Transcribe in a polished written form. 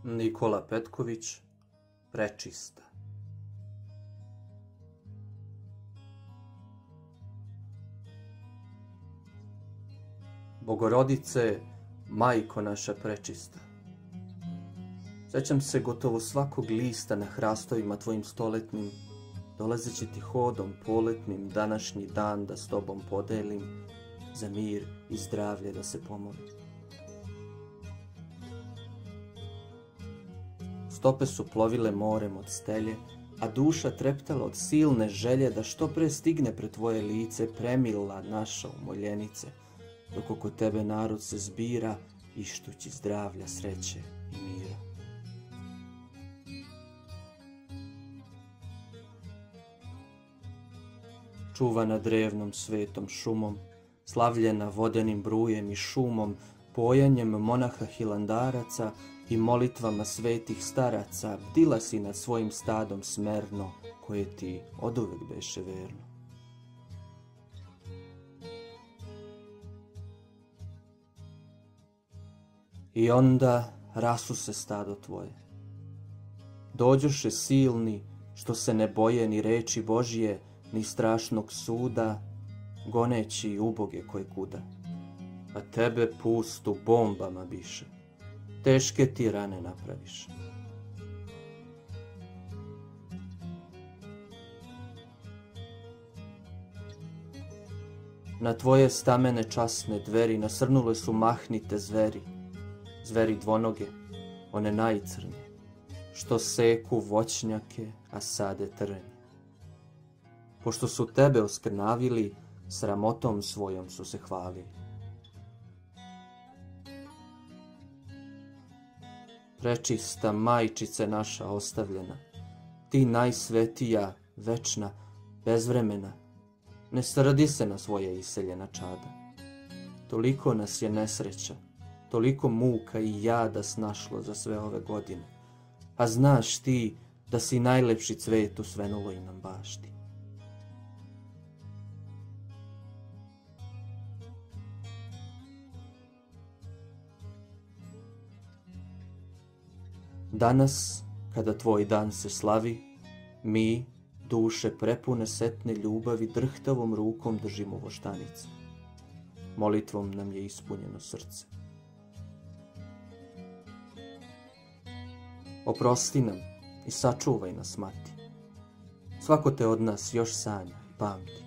Nikola Petković, Prečista. Bogorodice, majko naša prečista, sećam se gotovo svakog lista na hrastovima tvojim stoletnim, dolazeći ti hodom poletnim današnji dan da s tobom podelim, za mir i zdravlje da se pomolim. Stope su plovile morem od stelje, a duša treptala od silne želje da što pre stigne pred tvoje lice, premila naša umoljenice, dok oko tebe narod se zbira, ištući zdravlja, sreće i mira. Čuvana drevnom svetom šumom, slavljena vodenim brujem i šumom, pojanjem monaha hilandaraca i molitvama svetih staraca, bdila si nad svojim stadom smerno, koje ti oduvek beše verno. I onda rasu se stado tvoje. Dođoše silni, što se ne boje ni reči Božije, ni strašnog suda, goneći uboge koje kuda. A tebe pustu bombama biše, teške ti rane napraviš. Na tvoje stamene časne dveri nasrnule su mahnite zveri, zveri dvonoge, one najcrnje, što seku voćnjake, a sade trnje. Pošto su tebe oskrnavili, sramotom svojom su se hvalili. Prečista majčice naša ostavljena, ti najsvetija, večna, bezvremena, ne srdi se na svoje iseljena čada. Toliko nas je nesreća, toliko muka i jada snašlo za sve ove godine, a znaš ti da si najlepši cvet u svenuloj nam bašti. Danas, kada tvoj dan se slavi, mi, duše prepune setne ljubavi, drhtavom rukom držimo voštanice. Molitvom nam je ispunjeno srce. Oprosti nam i sačuvaj nas, mati. Svako te od nas još sanja i pamti.